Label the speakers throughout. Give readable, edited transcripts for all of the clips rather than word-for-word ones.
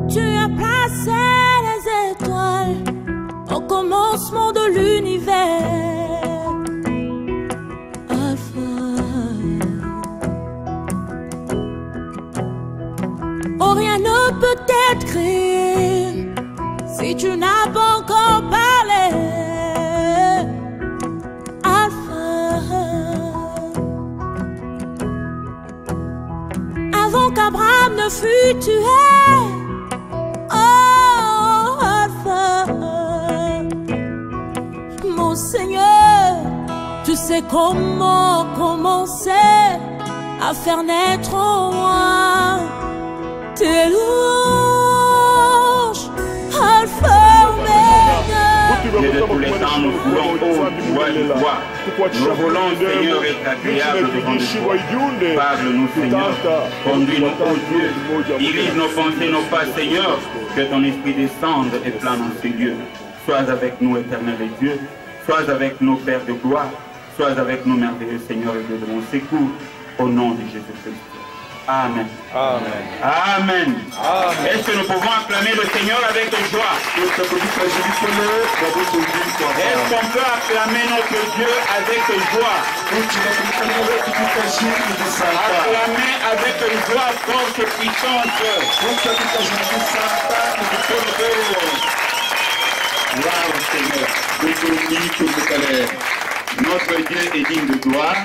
Speaker 1: Tu as placé les étoiles au commencement de l'univers. Alpha. Oh, rien ne peut être créé si tu n'as pas encore parlé. Alpha. Avant qu'Abraham ne fût tué. Oh, Alpha. Mon Seigneur, tu sais comment commencer à faire naître en moi tes louanges, Alpha Omega.
Speaker 2: Et de tous les temps, nous voulons, oh, joie. Nous voulons, Seigneur, être agréable devant toi. Parle-nous, Seigneur. Conduis-nous, oh Dieu. Dirige nos pensées, nos pas, Seigneur. Que ton esprit descende et plane en ces lieux. Sois avec nous, éternel et Dieu. Sois avec nos pères de gloire. Sois avec nous, merveilleux Seigneur et Dieu de mon secours. Au nom de Jésus-Christ. Amen.
Speaker 3: Amen.
Speaker 2: Amen.
Speaker 3: Amen.
Speaker 2: Est-ce que nous pouvons acclamer le Seigneur avec joie? Est-ce qu'on peut acclamer notre Dieu avec joie? Acclamer avec joie, force et puissance. Seigneur. Notre Dieu est digne de gloire.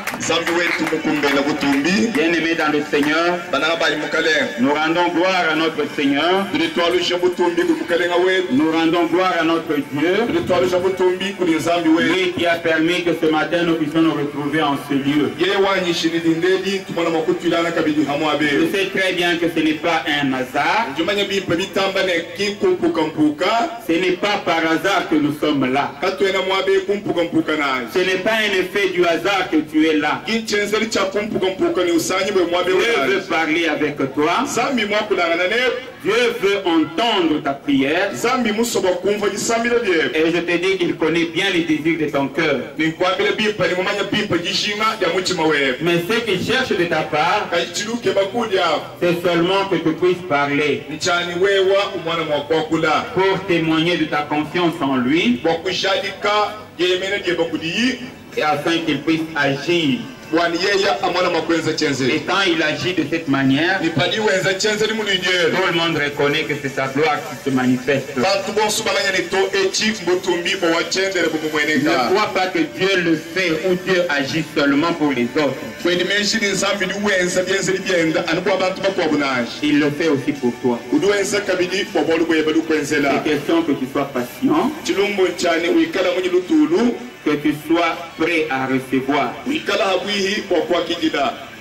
Speaker 2: Bien-aimés dans le Seigneur, nous rendons gloire à notre Seigneur. Nous rendons gloire à notre Dieu. Lui qui a permis que ce matin nous puissions nous retrouver en ce lieu. Je sais très bien que ce n'est pas un hasard. Ce n'est pas par hasard que nous sommes là. Ce n'est pas un effet du hasard que tu es là. Dieu veut parler avec toi. Dieu veut entendre ta prière. Et je te dis qu'il connaît bien les désirs de ton cœur. Mais ce qu'il cherche de ta part, c'est seulement que tu puisses parler pour témoigner de ta confiance en lui et afin qu'il puisse agir. Et quand il agit de cette manière, tout le monde reconnaît que c'est sa gloire qui se manifeste. Ne crois pas que Dieu le fait ou Dieu agit seulement pour les autres. Il le fait aussi pour toi. C'est question que tu sois patient, que tu sois prêt à recevoir.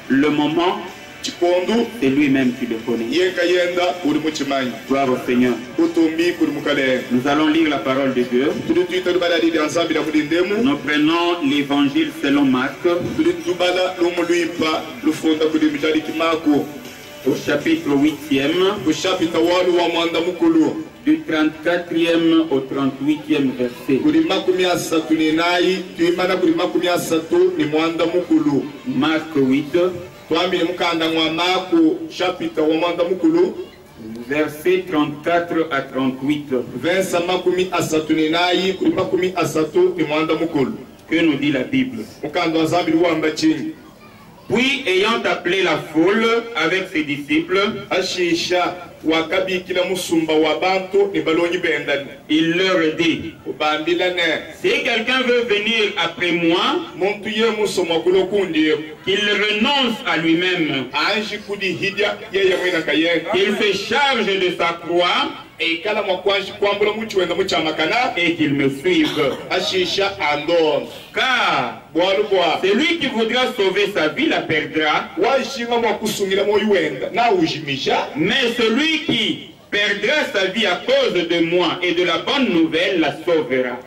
Speaker 2: Le moment, c'est lui-même qui le connaît. Gloire au Seigneur. Nous allons lire la parole de Dieu. Nous prenons l'évangile selon Marc, au chapitre 8e, du 34e au 38e verset. Marc 8, verset 34 à 38. Que nous dit la Bible? Puis, ayant appelé la foule avec ses disciples, il leur dit, si quelqu'un veut venir après moi, qu'il renonce à lui-même, qu'il se charge de sa croix et qu'il me suive. Car celui qui voudra sauver sa vie la perdra, mais celui qui perdra sa vie à cause de moi et de la bonne nouvelle la sauvera.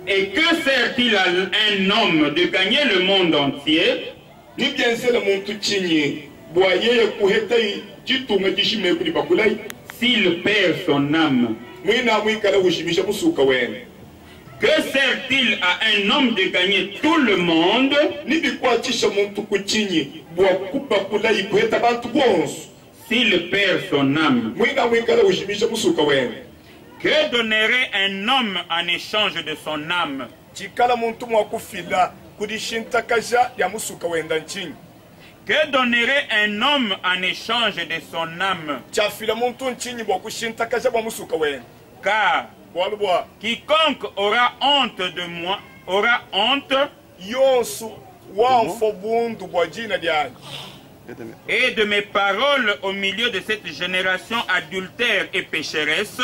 Speaker 2: Et que sert-il à un homme de gagner le monde entier s'il perd son âme? Que sert-il à un homme de gagner tout le monde s'il perd son âme? Que donnerait un homme en échange de son âme? Que donnerait un homme en échange de son âme? Car quiconque aura honte de moi, aura honte et de mes paroles au milieu de cette génération adultère et pécheresse.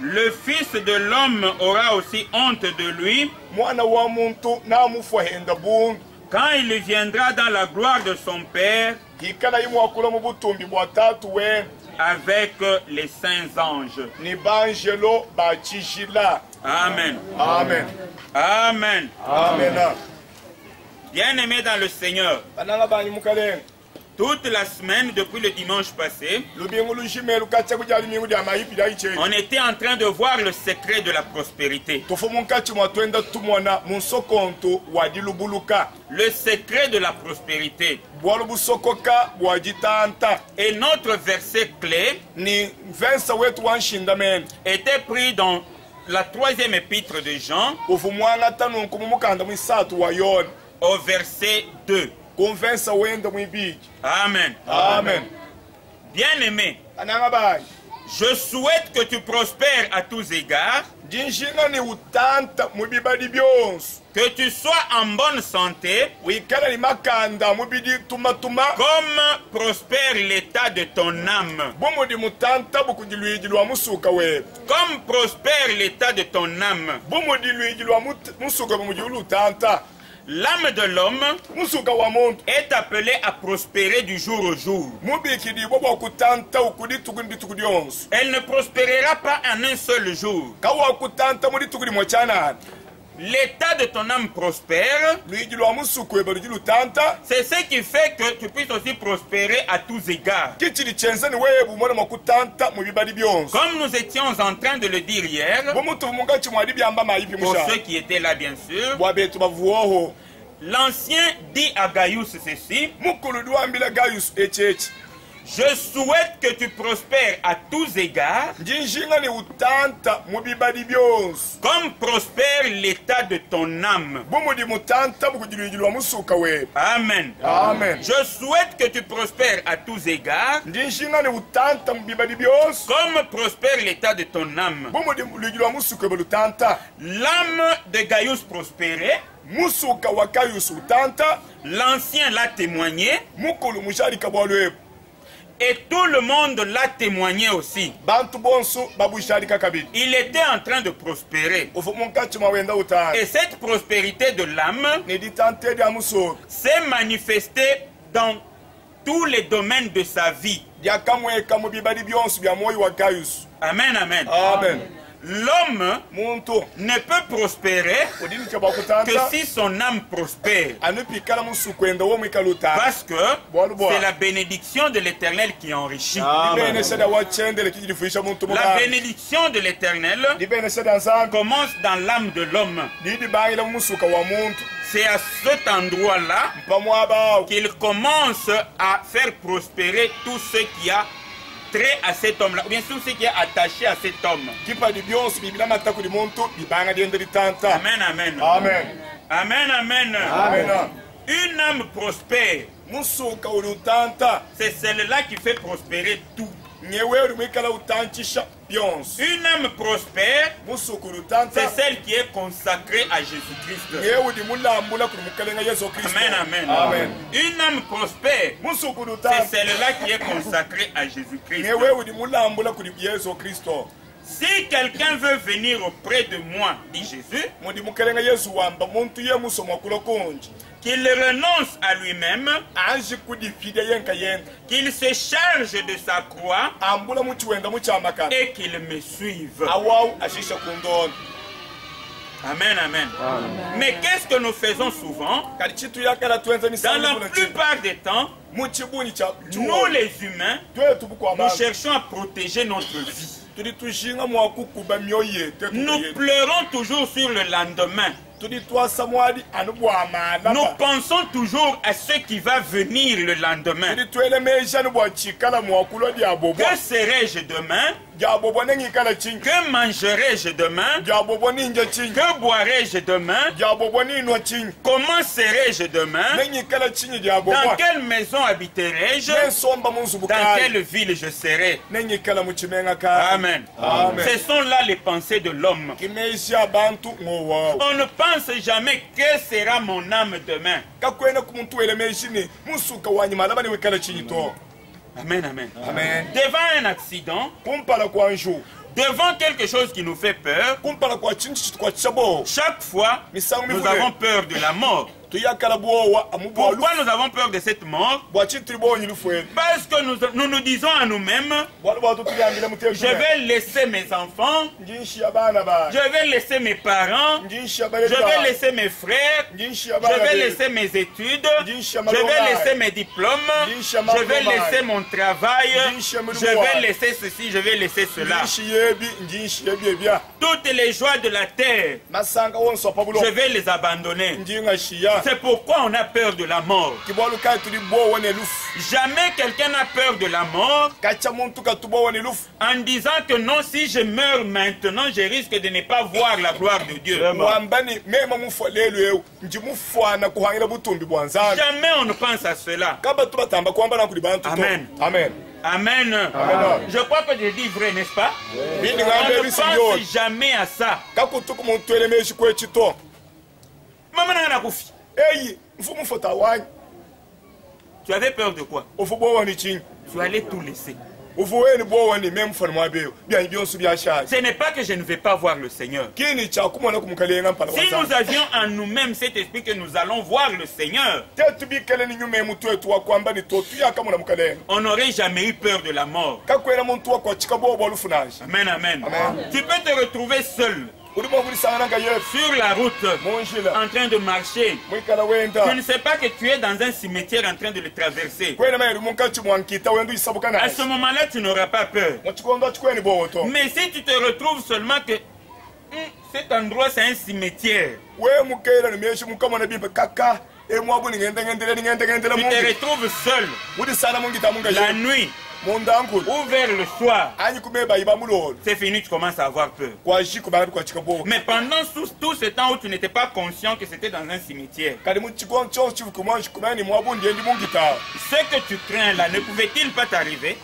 Speaker 2: Le Fils de l'homme aura aussi honte de lui quand il viendra dans la gloire de son Père avec les saints anges. Amen.
Speaker 3: Amen.
Speaker 2: Amen.
Speaker 3: Amen.
Speaker 2: Bien-aimés dans le Seigneur, toute la semaine, depuis le dimanche passé, on était en train de voir le secret de la prospérité. Le secret de la prospérité. Et notre verset clé était pris dans la 3e épître de Jean, au verset 2. Amen.
Speaker 3: Amen.
Speaker 2: Bien-aimé, je souhaite que tu prospères à tous égards, que tu sois en bonne santé, comme prospère l'état de ton âme. Comme prospère l'état de ton âme. L'âme de l'homme est appelée à prospérer du jour au jour. Elle ne prospérera pas en un seul jour. L'état de ton âme prospère, c'est ce qui fait que tu puisses aussi prospérer à tous égards. Comme nous étions en train de le dire hier, pour ceux qui étaient là bien sûr, l'ancien dit à Gaius ceci: je souhaite que tu prospères à tous égards, comme prospère l'état de ton âme. Amen.
Speaker 3: Amen.
Speaker 2: Je souhaite que tu prospères à tous égards, comme prospère l'état de ton âme. L'âme de Gaius prospérait. L'ancien l'a témoigné. Et tout le monde l'a témoigné aussi. Il était en train de prospérer. Et cette prospérité de l'âme s'est manifestée dans tous les domaines de sa vie. Amen, amen.
Speaker 3: Amen.
Speaker 2: L'homme ne peut prospérer que si son âme prospère. Parce que c'est la bénédiction de l'Éternel qui enrichit.
Speaker 3: Amen.
Speaker 2: La bénédiction de l'Éternel commence dans l'âme de l'homme. C'est à cet endroit-là qu'il commence à faire prospérer tout ce qui a trait à cet homme-là, ou bien tout ce qui est attaché à cet homme. Amen, amen.
Speaker 3: Amen.
Speaker 2: Amen, amen.
Speaker 3: Amen.
Speaker 2: Une âme prospère, c'est celle-là qui fait prospérer tout. Une âme prospère, c'est celle qui est consacrée à Jésus-Christ. Amen, amen.
Speaker 3: Amen.
Speaker 2: Une âme prospère, c'est celle-là qui est consacrée à Jésus-Christ. Si quelqu'un veut venir auprès de moi, dit Jésus, qu'il renonce à lui-même, qu'il se charge de sa croix et qu'il me suive. Amen, amen. Mais qu'est-ce que nous faisons souvent? Dans la plupart des temps, nous les humains, nous cherchons à protéger notre vie. Nous pleurons toujours sur le lendemain. Nous pensons toujours à ce qui va venir le lendemain. Que serai-je demain? Que mangerai-je demain? Que boirai-je demain? Comment serai-je demain? Dans quelle maison habiterai-je? Dans quelle ville je serai? Amen. Ce sont là les pensées de l'homme. On ne pense jamais que sera mon âme demain. Amen, amen.
Speaker 3: Amen.
Speaker 2: Devant un accident, devant quelque chose qui nous fait peur, chaque fois, nous avons peur de la mort. Pourquoi nous avons peur de cette mort? Parce que nous nous disons à nous-mêmes, je vais laisser mes enfants, je vais laisser mes parents, je vais laisser mes frères, je vais laisser mes études, je vais laisser mes diplômes, je vais laisser mon travail, je vais laisser ceci, je vais laisser cela. Toutes les joies de la terre, je vais les abandonner. C'est pourquoi on a peur de la mort. Jamais quelqu'un n'a peur de la mort en disant que non, si je meurs maintenant, je risque de ne pas voir la gloire de Dieu. Jamais on ne pense à cela. Amen.
Speaker 3: Amen.
Speaker 2: Amen.
Speaker 3: Amen.
Speaker 2: Je crois que je dis vrai, n'est-ce pas? On ne pense jamais à ça. Tu avais peur de quoi? Tu allais tout laisser. Ce n'est pas que je ne vais pas voir le Seigneur. Si nous avions en nous-mêmes cet esprit que nous allons voir le Seigneur, on n'aurait jamais eu peur de la mort. Amen, amen. Tu peux te retrouver seul sur la route, en train de marcher. Tu ne sais pas que tu es dans un cimetière en train de le traverser. À ce moment-là, tu n'auras pas peur. Mais si tu te retrouves seulement que cet endroit, c'est un cimetière, tu te retrouves seul la nuit ou vers le soir, c'est fini, tu commences à avoir peur. Mais pendant tout ce temps où tu n'étais pas conscient que c'était dans un cimetière, ce que tu crains là, ne pouvait-il pas t'arriver?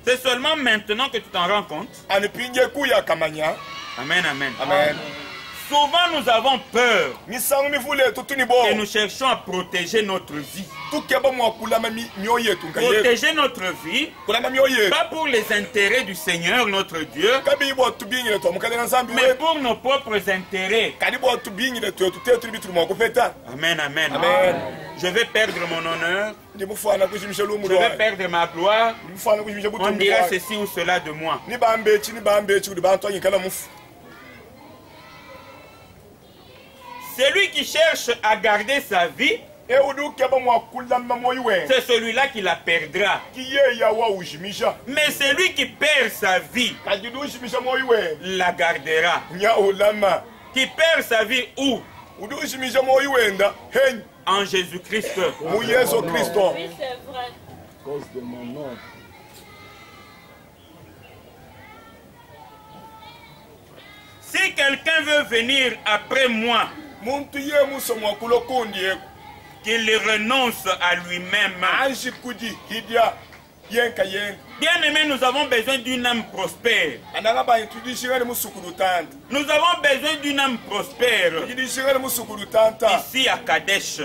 Speaker 2: C'est seulement maintenant que tu t'en rends compte. Amen, amen.
Speaker 3: Amen.
Speaker 2: Souvent nous avons peur et nous cherchons à protéger notre vie. Protéger notre vie, pas pour les intérêts du Seigneur notre Dieu, mais pour nos propres intérêts. Amen, amen.
Speaker 3: Amen.
Speaker 2: Je vais perdre mon honneur, je vais perdre ma gloire, on dira ceci ou cela de moi. Celui qui cherche à garder sa vie, c'est celui-là qui la perdra. Mais celui qui perd sa vie, la gardera. Qui perd sa vie où? En Jésus-Christ.
Speaker 1: Oui, c'est vrai.
Speaker 3: Cause de mon nom.
Speaker 2: Si quelqu'un veut venir après moi, qu'il renonce à lui-même. Bien-aimés, nous avons besoin d'une âme prospère. Nous avons besoin d'une âme prospère. Ici à Kadesh.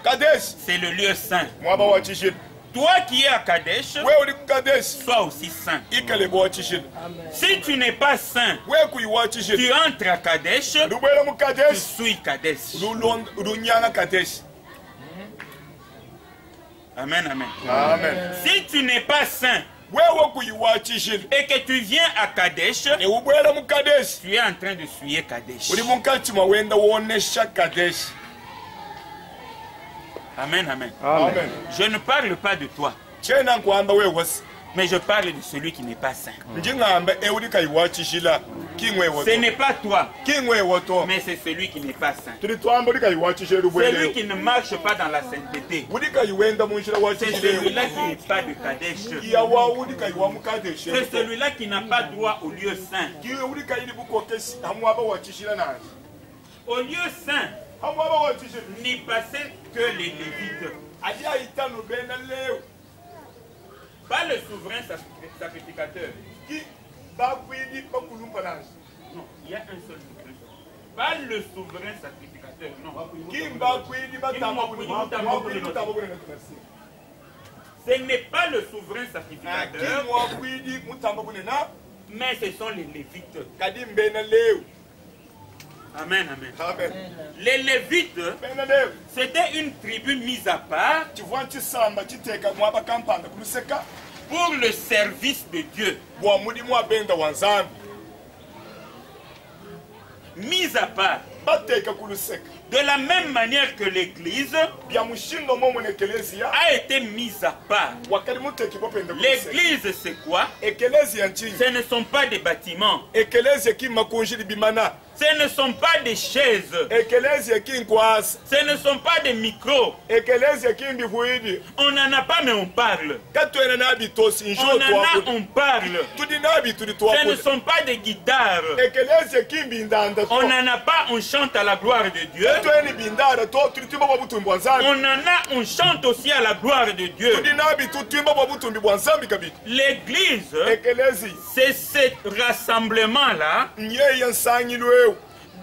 Speaker 2: Kadesh, c'est le lieu saint. Toi qui es à Kadesh, sois aussi saint. Si tu n'es pas saint, tu entres à Kadesh, tu suis Kadesh. Amen, amen.
Speaker 3: Amen.
Speaker 2: Si tu n'es pas saint, et que tu viens à Kadesh, tu es en train de suyer Kadesh. Amen, amen.
Speaker 3: Amen.
Speaker 2: Je ne parle pas de toi, mais je parle de celui qui n'est pas saint. Ce n'est pas toi, mais c'est celui qui n'est pas saint. Celui qui ne marche pas dans la sainteté. C'est celui-là qui n'est pas de Kadesh. C'est celui-là qui n'a pas droit au lieu saint. Au lieu saint, n'y passaient que les Lévites. Pas le souverain sacrificateur. Non, il y a un seul souverain. Pas le souverain sacrificateur, non. Ce n'est pas le souverain sacrificateur, mais ce sont les Lévites. Amen, amen. Les Lévites, c'était une tribu mise à part pour le service de Dieu. Mise à part. De la même manière que l'Église a été mise à part. L'Église, c'est quoi? Ce ne sont pas des bâtiments. Ce ne sont pas des chaises. Ce ne sont pas des micros. On n'en a pas, mais on parle. On en a, on parle. Ce ne sont pas des guitares. On n'en a pas, on chante à la gloire de Dieu. On en a, on chante aussi à la gloire de Dieu. L'église, c'est ce rassemblement-là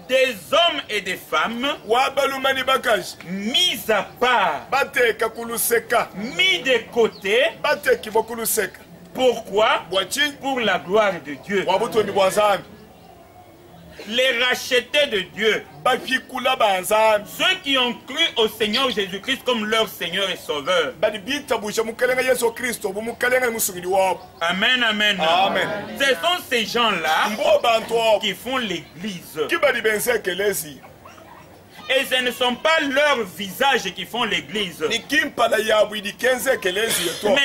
Speaker 2: des hommes et des femmes mis à part, mis de côté. Pourquoi? Pour la gloire de Dieu. Les rachetés de Dieu, ceux qui ont cru au Seigneur Jésus-Christ comme leur Seigneur et Sauveur. Amen, amen.
Speaker 3: Amen.
Speaker 2: Ce sont ces gens-là qui font l'Église. Et ce ne sont pas leurs visages qui font l'Église, mais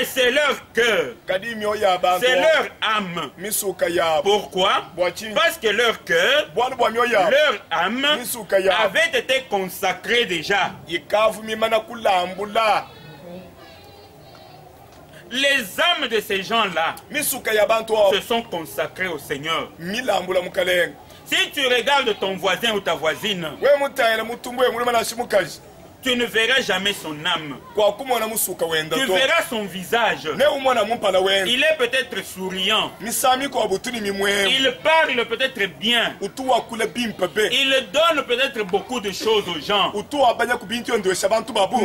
Speaker 2: c'est leur cœur, c'est leur âme. Pourquoi? Parce que leur cœur, leur âme avait été consacrée déjà. Les âmes de ces gens-là se sont consacrées au Seigneur. Si tu regardes ton voisin ou ta voisine, tu ne verras jamais son âme. Tu verras son visage. Il est peut-être souriant. Il parle peut-être bien. Il donne peut-être beaucoup de choses aux gens.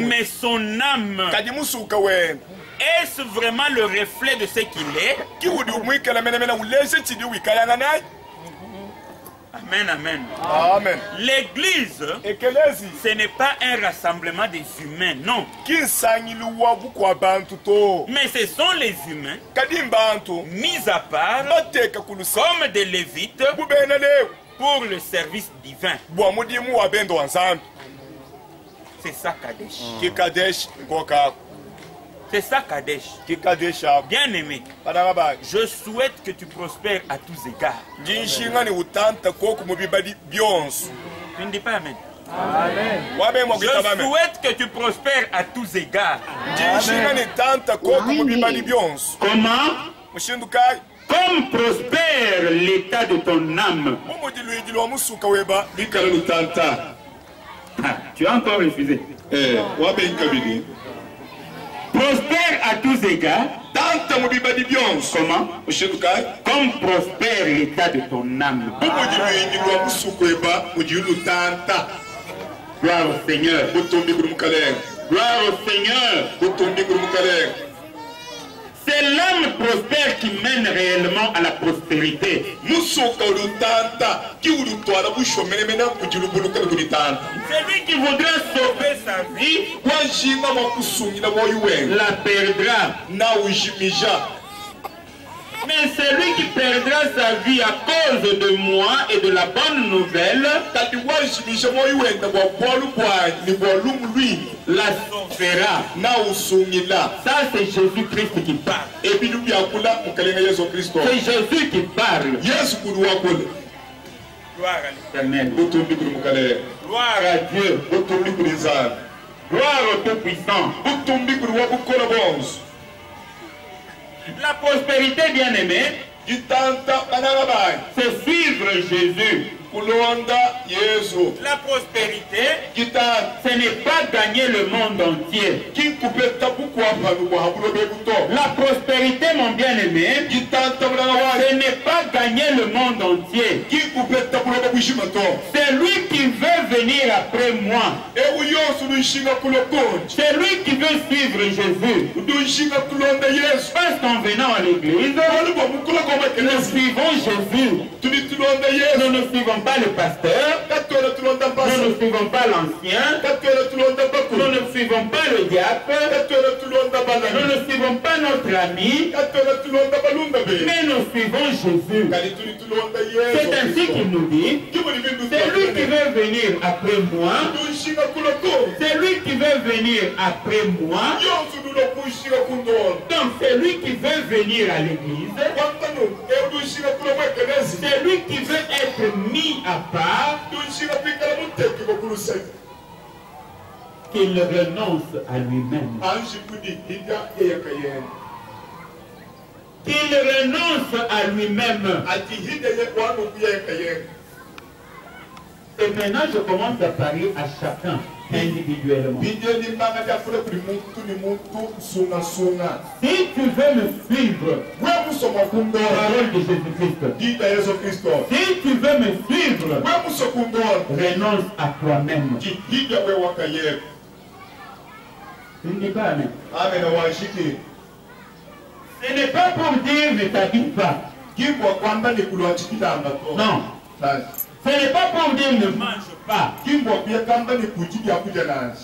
Speaker 2: Mais son âme, est-ce vraiment le reflet de ce qu'il est? Amen, amen.
Speaker 3: Amen.
Speaker 2: L'église, ce n'est pas un rassemblement des humains, non. Mais ce sont les humains mis à part comme des Lévites pour le service divin. C'est ça Kadesh. C'est ça Kadesh. Bien aimé, je souhaite que tu prospères à tous égards. Tu ne dis pas Amen. Je souhaite que tu prospères à tous égards. Comment? Comme prospère l'état de ton âme. Tu as encore refusé. Prospère à tous égards. Comment? Comme prospère l'état de ton âme. Gloire au Seigneur. Gloire au Seigneur. C'est l'âme prospère qui mène réellement à la prospérité. Celui qui voudra sauver sa vie la perdra. Mais celui qui perdra sa vie à cause de moi et de la bonne nouvelle, la sauvera. Ça, c'est Jésus-Christ qui parle. C'est Jésus qui parle. Gloire à l'Éternel. Gloire à Dieu. Gloire au Tout-Puissant. La prospérité, bien-aimée, c'est suivre Jésus. La prospérité, ce n'est pas gagner le monde entier. La prospérité, mon bien-aimé, ce n'est pas gagner le monde entier. C'est lui qui veut venir après moi. C'est lui qui veut suivre Jésus. Parce qu'en venant à l'église, nous suivons Jésus. Nous ne suivons pas le pasteur, nous ne suivons pas l'ancien, nous ne suivons pas le diacre, nous ne suivons pas notre ami, mais nous suivons Jésus. C'est ainsi qu'il nous dit, c'est lui qui veut venir après moi, c'est lui qui veut venir après moi, donc c'est lui qui veut venir à l'église, c'est lui qui veut être mis à part, qu'il renonce à lui-même. Qu'il renonce à lui-même. Et maintenant, je commence à parler à chacun individuellement. Si tu veux me suivre, parole de Jésus-Christ. Si tu veux me suivre, renonce à toi-même. Ce n'est pas amen. Ce n'est pas pour dire ne t'habille pas. Non. Ce n'est pas pour dire ne mange pas.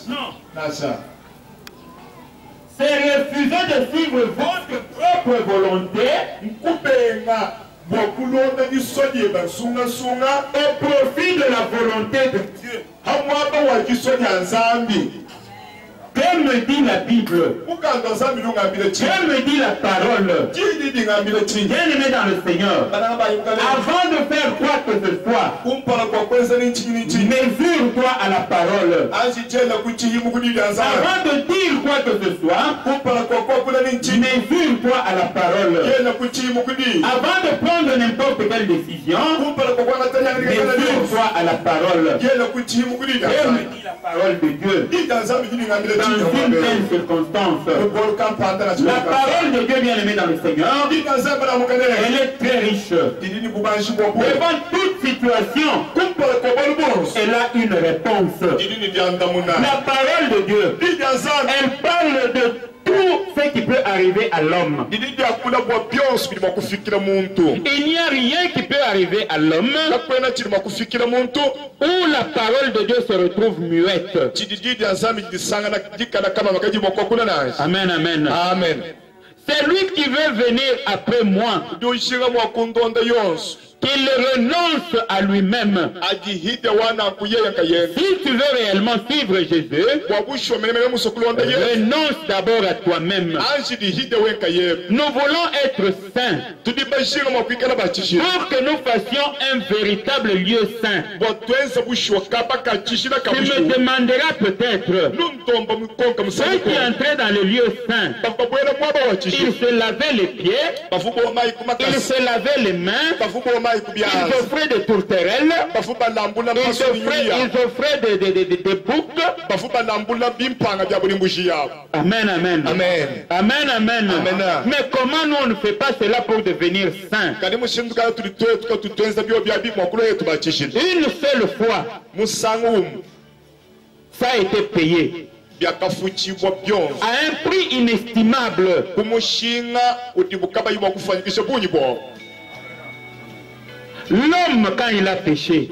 Speaker 2: Non. C'est refuser de suivre votre propre volonté au profit de la volonté de Dieu. Comme me dit la Bible, comme me dit la parole, bien aimé dans le Seigneur, avant de faire quoi que ce soit, mesure-toi à la parole. Avant de dire quoi que ce soit, mesure-toi à la parole. Avant de prendre n'importe quelle décision, mesure-toi à la parole. Comme me dit la parole de Dieu. Dans une telle circonstance, la parole de Dieu bien-aimé dans le Seigneur, elle est très riche. Devant toute situation, elle a une réponse. La parole de Dieu, elle parle de tout ce qui peut arriver à l'homme. Il n'y a rien qui peut arriver à l'homme où la parole de Dieu se retrouve muette. Amen, amen. Amen. C'est lui qui veut venir après moi, qu'il renonce à lui-même. Si tu veux réellement suivre Jésus, renonce d'abord à toi-même. Nous voulons être saints pour que nous fassions un véritable lieu saint. Tu me demanderas peut-être, ceux qui entraient dans le lieu saint, ils se lavaient les pieds, ils se lavaient les mains, ils offraient des tourterelles, ils offraient des boucs. Amen, amen. Amen, amen, amen. Mais comment nous on ne fait pas cela pour devenir saints? Une seule fois, ça a été payé à un prix inestimable. L'homme, quand il a péché,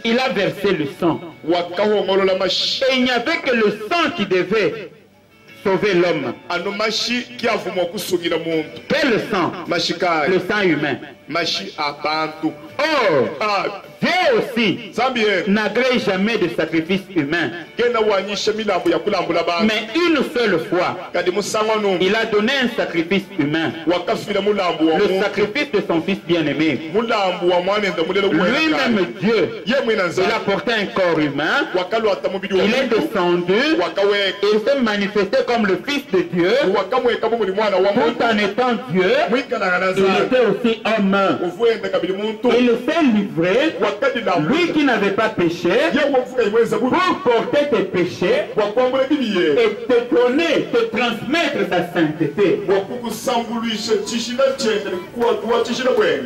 Speaker 2: il a versé le sang. Et il n'y avait que le sang qui devait
Speaker 4: sauver l'homme.
Speaker 3: Quel
Speaker 4: le sang? Le sang humain. Or, Dieu aussi n'agrée jamais de sacrifice humain. Mais une seule fois, il a donné un sacrifice humain. Le sacrifice de son fils bien-aimé. Lui-même Dieu, il a porté un corps humain. Il est descendu et s'est manifesté comme le fils de Dieu. Tout en étant Dieu, il était aussi homme. Il s'est livré, lui qui n'avait pas péché, pour porter tes péchés et te donner, te transmettre sa sainteté.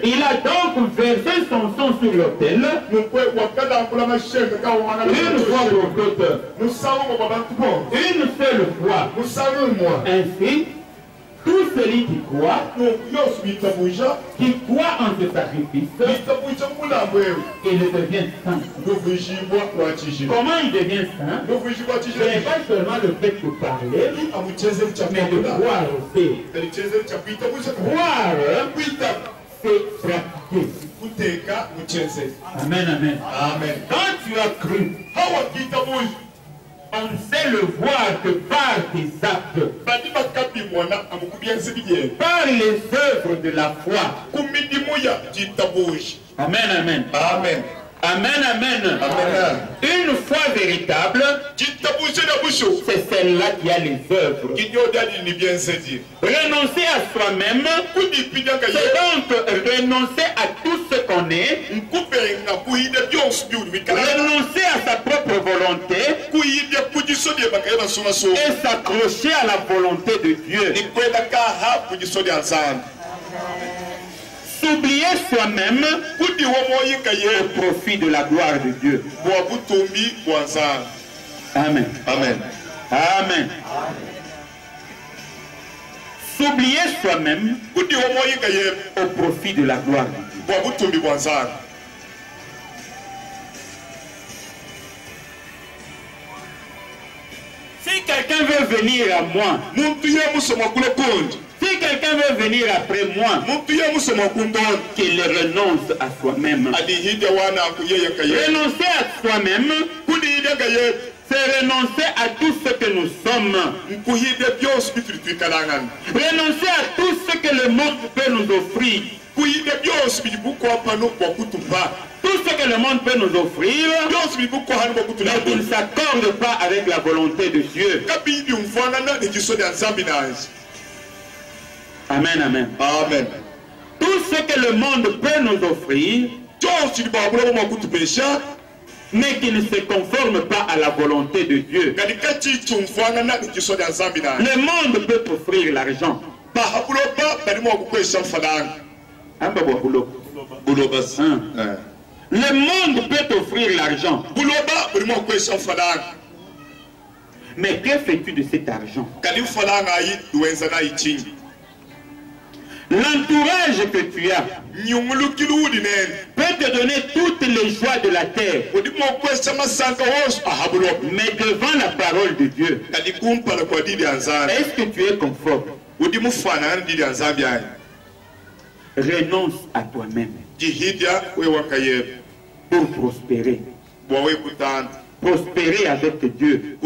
Speaker 4: Il a donc versé son sang sur l'autel, une fois pour toutes, une seule fois. Ainsi, tout celui qui croit en ce sacrifice, il devient saint. Comment il devient saint? Ce n'est pas seulement le fait de parler, mais de croire aussi. Croire, c'est pratiquer. Amen, amen. Quand tu as cru, on sait le voir que par tes actes, par les œuvres de la foi. Amen, amen. Amen. Amen, amen. Une foi véritable, c'est celle-là qui a les œuvres. Renoncer à soi-même, c'est donc renoncer à tout ce qu'on est, renoncer à sa propre volonté et s'accrocher à la volonté de Dieu. S'oublier soi-même au profit de la gloire de Dieu. Amen. Amen. Amen. S'oublier soi-même au profit de la gloire de Dieu. Si quelqu'un veut venir à moi, si quelqu'un veut venir après moi, qu'il renonce à soi-même. Renoncer à soi-même, c'est renoncer à tout ce que nous sommes. Renoncer à tout ce que le monde peut nous offrir. Tout ce que le monde peut nous offrir, mais qui ne s'accorde pas avec la volonté de Dieu. Amen, amen. Amen. Tout ce que le monde peut nous offrir, mais qui ne se conforme pas à la volonté de Dieu. Le monde peut offrir l'argent. Le monde peut offrir l'argent. Mais que fais-tu de cet argent? L'entourage que tu as peut te donner toutes les joies de la terre. Mais devant la parole de Dieu, est-ce que tu es conforme? Renonce à toi-même pour prospérer. Prospérer avec Dieu.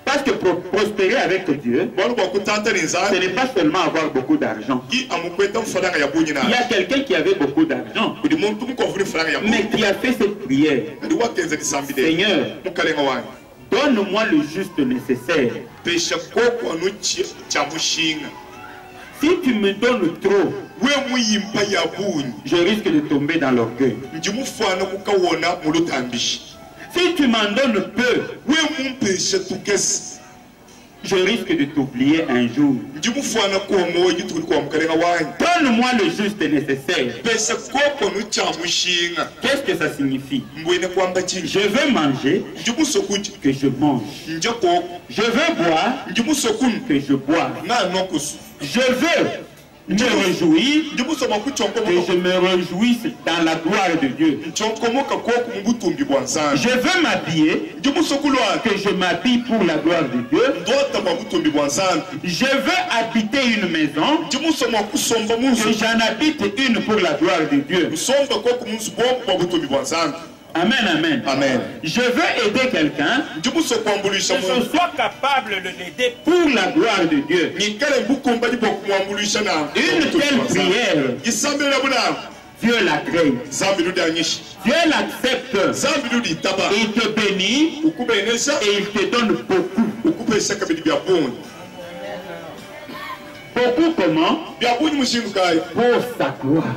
Speaker 4: Parce que pour prospérer avec Dieu, ce n'est pas seulement avoir beaucoup d'argent. Il y a quelqu'un qui avait beaucoup d'argent, mais qui a fait cette prière. Seigneur, donne-moi le juste nécessaire. Si tu me donnes trop, je risque de tomber dans l'orgueil. Si tu m'en donnes peu, je risque de t'oublier un jour. Donne-moi le juste nécessaire. Qu'est-ce que ça signifie? Je veux manger, que je mange. Je veux boire, que je bois. Je veux
Speaker 2: me réjouis, que je me réjouisse dans la gloire de Dieu. Je veux m'habiller, que je m'habille pour la gloire de Dieu. Je veux habiter une maison, que j'en habite une pour la gloire de Dieu. Amen, amen.
Speaker 4: Amen.
Speaker 2: Je veux aider quelqu'un, que je sois capable de l'aider pour la gloire de Dieu. Une telle prière, Dieu l'agrée. Dieu l'accepte. Il te bénit et il te donne beaucoup. Beaucoup comment? Pour sa gloire.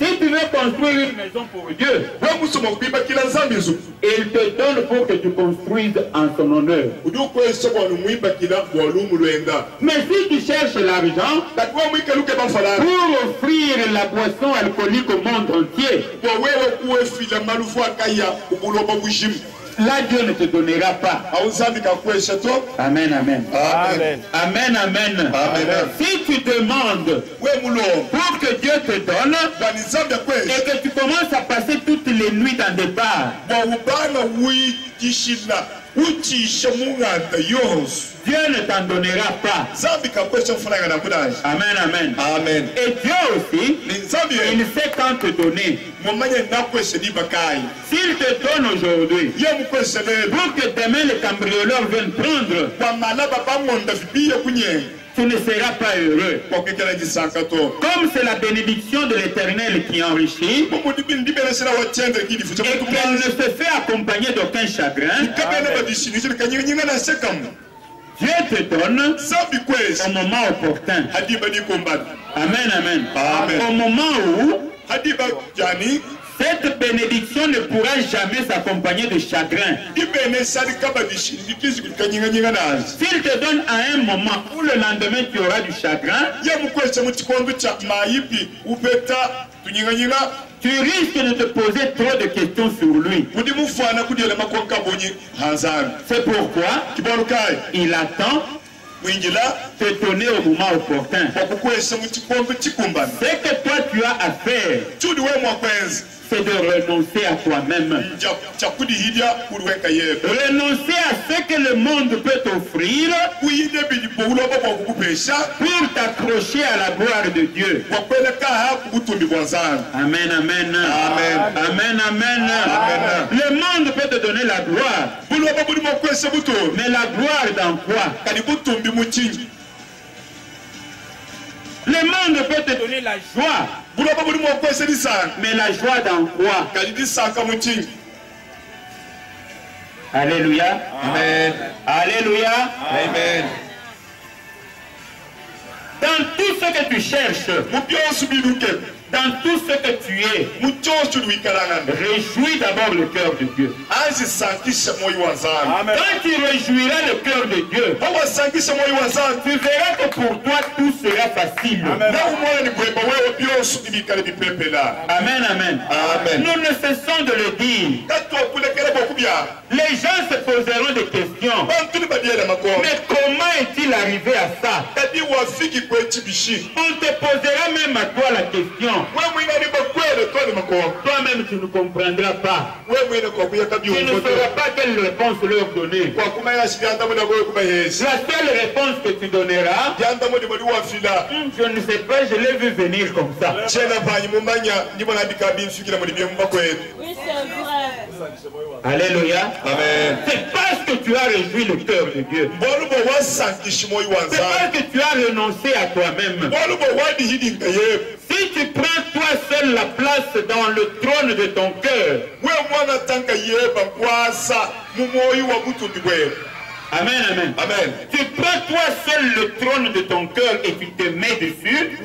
Speaker 2: Si tu veux construire une maison pour Dieu, il te donne pour que tu construises en son honneur. Mais si tu cherches l'argent pour offrir la boisson alcoolique au monde entier, là, Dieu ne te donnera pas. Amen, amen.
Speaker 4: Amen.
Speaker 2: Amen, amen.
Speaker 4: Amen.
Speaker 2: Si tu demandes pour que Dieu te donne et que tu commences à passer toutes les nuits dans des bars, Dieu ne t'en donnera pas. Amen, amen.
Speaker 4: Amen.
Speaker 2: Et Dieu aussi, il sait quand te donner. S'il te donne aujourd'hui, pour que demain les cambrioleurs viennent prendre, tu ne seras pas heureux. Comme c'est la bénédiction de l'Éternel qui enrichit, et qu'elle ne se fait accompagner d'aucun chagrin, Dieu te donne au moment opportun. Amen, amen. Au moment où cette bénédiction ne pourra jamais s'accompagner de chagrin. S'il te donne à un moment où le lendemain tu auras du chagrin, tu risques de te poser trop de questions sur lui. C'est pourquoi il attend de te donner au moment opportun. Ce que toi tu as à faire, c'est de renoncer à toi-même. Renoncer à ce que le monde peut t'offrir pour t'accrocher à la gloire de Dieu. Amen, amen. Amen, amen. Le monde peut te donner la gloire. Mais la gloire dans quoi? Le monde peut te donner la joie. Mais la joie dans quoi? Alléluia.
Speaker 4: Amen.
Speaker 2: Alléluia.
Speaker 4: Amen.
Speaker 2: Dans tout ce que tu cherches, dans tout ce que tu es, réjouis d'abord le cœur de Dieu.
Speaker 4: Amen.
Speaker 2: Quand tu réjouiras le cœur de Dieu, tu verras que pour toi tout sera facile. Amen, amen.
Speaker 4: Amen.
Speaker 2: Nous ne cessons de le dire. Les gens se poseront des questions. Mais comment est-il arrivé à ça? On te posera même à toi la question. Toi-même tu ne comprendras pas. Tu ne sauras pas quelle réponse leur donner. La seule réponse que tu donneras, je ne sais pas, je l'ai vu venir comme ça.
Speaker 1: Oui, c'est vrai.
Speaker 2: Alléluia.
Speaker 4: Amen.
Speaker 2: C'est parce que tu as réjoui le cœur de Dieu. C'est parce que tu as renoncé à toi-même. Si tu prends toi seul la place dans le trône de ton cœur, amen, amen.
Speaker 4: Amen.
Speaker 2: Tu prends toi seul le trône de ton cœur et tu te mets dessus,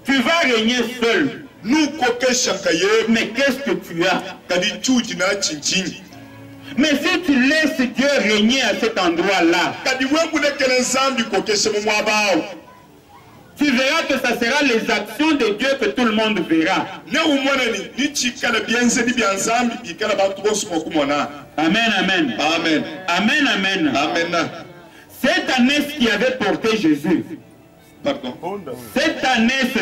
Speaker 2: tu vas régner seul. Mais qu'est-ce que tu as? Mais si tu laisses Dieu régner à cet endroit-là, tu verras que ça sera les actions de Dieu que tout le monde verra. Amen, amen.
Speaker 4: Amen.
Speaker 2: Amen, amen.
Speaker 4: Amen. Cette ânesse qui avait porté Jésus. Pardon. Cette ânesse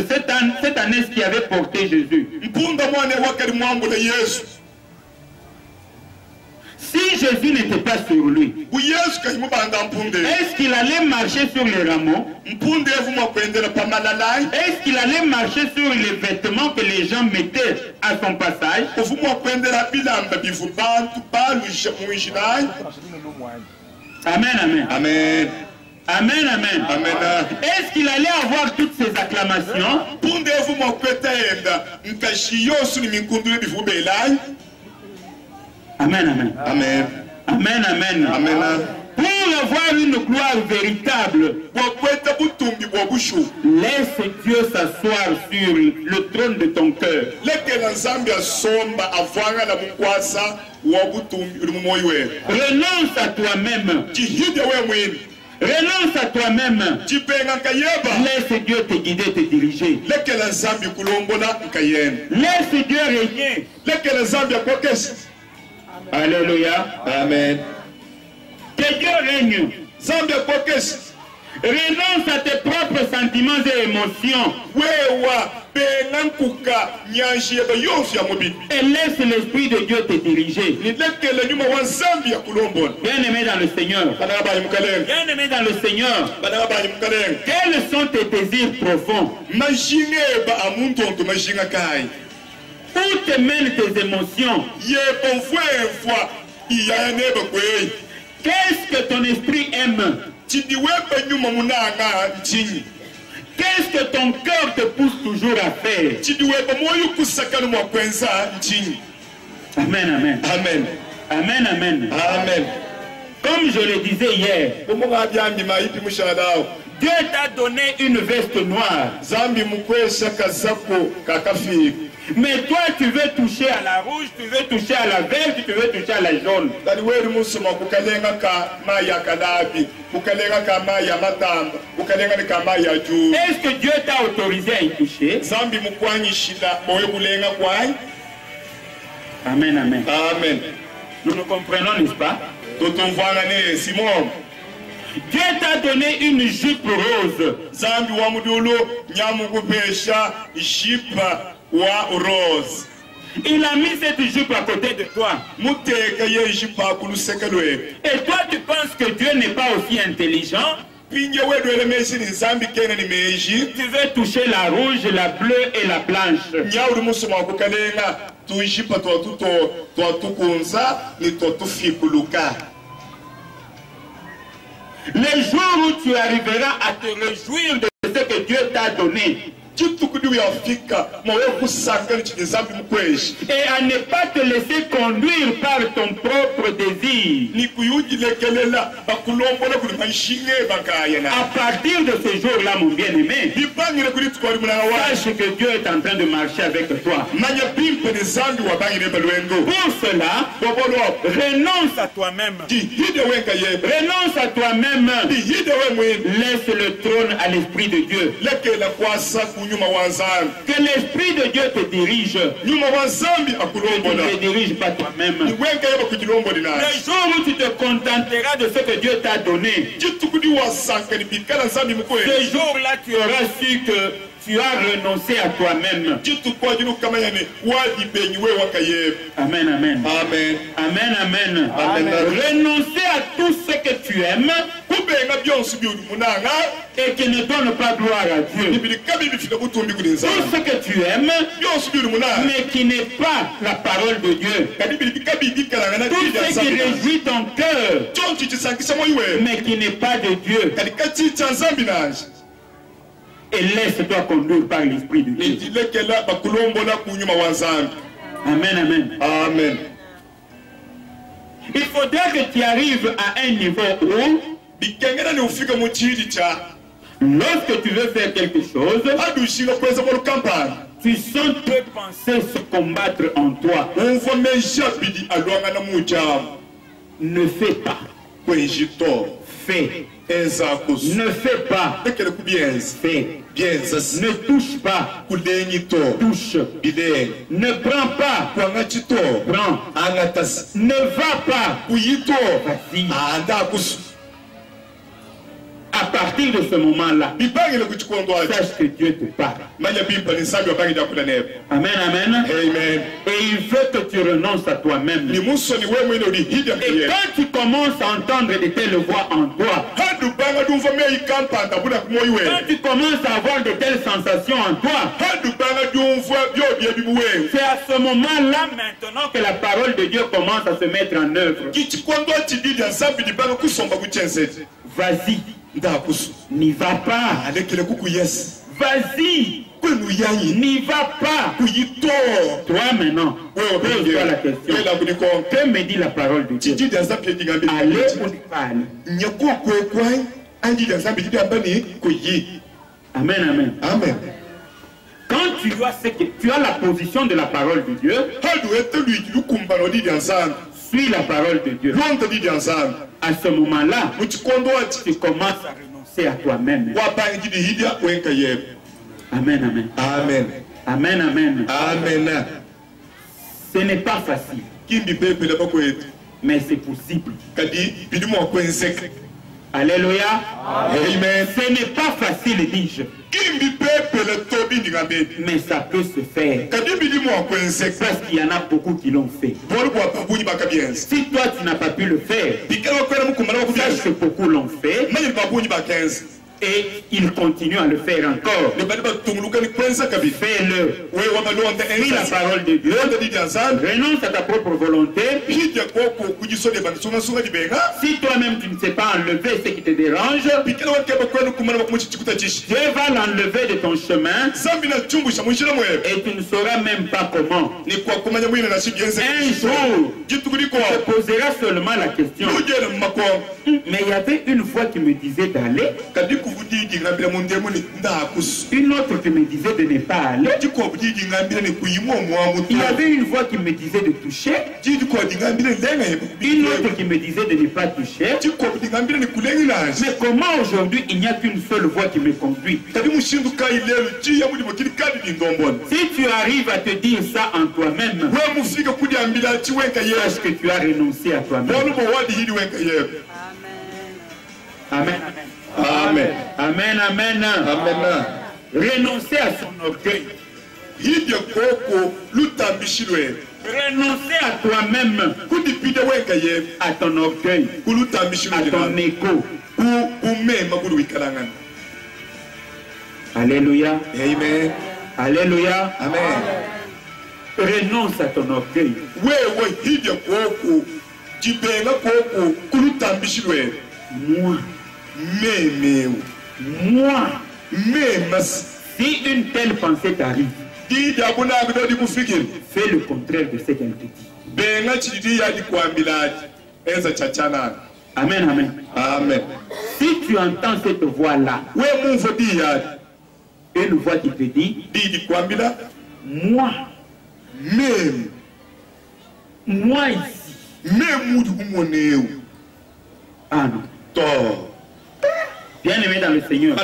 Speaker 4: qui avait porté Jésus. Si Jésus n'était pas sur lui, est-ce qu'il allait marcher sur les rameaux? Est-ce qu'il allait marcher sur les vêtements que les gens mettaient à son passage? Amen, amen.
Speaker 2: Amen.
Speaker 4: Amen, amen.
Speaker 2: Amen.
Speaker 4: Est-ce qu'il allait avoir toutes ces acclamations? Amen, amen.
Speaker 2: Amen.
Speaker 4: Amen, amen.
Speaker 2: Amen.
Speaker 4: Pour avoir une gloire véritable, laisse Dieu s'asseoir sur le trône de ton cœur. Renonce à toi-même. Renonce à toi-même. Laisse Dieu te guider, te diriger. Laisse Dieu régner. Alléluia.
Speaker 2: Amen.
Speaker 4: Que Dieu règne. Renonce à tes propres sentiments et émotions. Et laisse l'Esprit de Dieu te diriger. Bien-aimé dans le Seigneur. Bien-aimé dans le Seigneur. Quels sont tes désirs profonds? Où te mènent tes émotions? Qu'est-ce que ton esprit aime? Qu'est-ce que ton cœur te pousse toujours à faire? Amen, amen.
Speaker 2: Amen.
Speaker 4: Amen, amen.
Speaker 2: Amen.
Speaker 4: Comme je le disais hier, Dieu t'a donné une veste noire. Mais toi, tu veux toucher à la rouge, tu veux toucher à la verte, tu veux toucher à la jaune. Est-ce que Dieu t'a autorisé à y toucher? Amen, amen.
Speaker 2: Amen.
Speaker 4: Nous nous comprenons, n'est-ce pas? Dieu t'a donné une jupe rose. Il a mis cette jupe à côté de toi. Et toi, tu penses que Dieu n'est pas aussi intelligent? Tu veux toucher la rouge, la bleue et la blanche. Les jours où tu arriveras à te réjouir de ce que Dieu t'a donné, et à ne pas te laisser conduire par ton propre désir. À partir de ce jour-là, mon bien-aimé, sache que Dieu est en train de marcher avec toi. Pour cela, renonce à toi-même. Renonce à toi-même. Laisse le trône à l'Esprit de Dieu. Que l'Esprit de Dieu te dirige. Tu ne te diriges pas toi-même. Le jour où tu te contenteras de ce que Dieu t'a donné, ce jour-là tu auras su que tu as renoncé à toi-même. Amen, amen.
Speaker 2: Amen.
Speaker 4: Amen, amen. Renoncer à tout ce que tu aimes et qui ne donne pas gloire à Dieu. Tout ce que tu aimes, mais qui n'est pas la parole de Dieu. Tout ce qui réjouit ton cœur, mais qui n'est pas de Dieu. Et laisse-toi conduire par l'Esprit de Dieu. Amen, amen.
Speaker 2: Amen.
Speaker 4: Il faudra que tu arrives à un niveau où, lorsque tu veux faire quelque chose, tu sens tes pensées se combattre en toi. Ne fais pas. Fais. Ne fais pas. Fais. Ne touche pas. Touche. Ne prends pas. Prends. Ne va pas. Vas-y. partir de ce moment-là, sache que Dieu te parle. Amen, amen. Et il veut que tu renonces à toi-même. Et quand tu commences à entendre de telles voix en toi, quand tu commences à avoir de telles sensations en toi, c'est à ce moment-là maintenant que la parole de Dieu commence à se mettre en œuvre. Vas-y, n'y va pas. Vas-y, n'y va pas. Toi maintenant, pose-toi la question. Que me dit la parole de Dieu? Allez ou ne pas aller? Amen, amen.
Speaker 3: Amen.
Speaker 4: Quand tu as la position de la parole de Dieu, suis la parole de Dieu. À ce moment-là, tu commences à renoncer à toi-même. Amen, amen.
Speaker 3: Amen.
Speaker 4: Amen, amen.
Speaker 3: Amen.
Speaker 4: Ce n'est pas facile, mais c'est possible. Alléluia.
Speaker 3: Amen.
Speaker 4: Ce n'est pas facile, dis-je, mais ça peut se faire. Parce qu'il y en a beaucoup qui l'ont fait. Si toi tu n'as pas pu le faire, sache que beaucoup l'ont fait. Et il continue à le faire encore. Fais-le. Suis la parole de Dieu. Renonce à ta propre volonté. Si toi-même tu ne sais pas enlever ce qui te dérange, Dieu va l'enlever de ton chemin. Et tu ne sauras même pas comment. Un jour, tu te poseras seulement la question. Mais il y avait une voix qui me disait d'aller. Une autre qui me disait de ne pas aller. Il y avait une voix qui me disait de toucher. Une autre qui me disait de ne pas toucher. Mais comment aujourd'hui il n'y a qu'une seule voix qui me conduit? Si tu arrives à te dire ça en toi-même, sache que tu as renoncé à toi-même. Amen.
Speaker 3: Amen.
Speaker 4: Amen, amen.
Speaker 3: Amen.
Speaker 4: Renoncer à son orgueil. Renoncer à toi-même, à ton orgueil, à ton égo. Alléluia.
Speaker 3: Amen.
Speaker 4: Alléluia.
Speaker 3: Amen.
Speaker 4: Renonce à ton orgueil. Moi. Moi. Si une telle pensée t'arrive, fais le contraire de ce qu'elle te dit. Amen, amen.
Speaker 3: Amen.
Speaker 4: Si tu entends cette voix-là, une voix qui te dit, moi,
Speaker 3: même,
Speaker 4: moi ici, ah non. Bien aimé dans le Seigneur,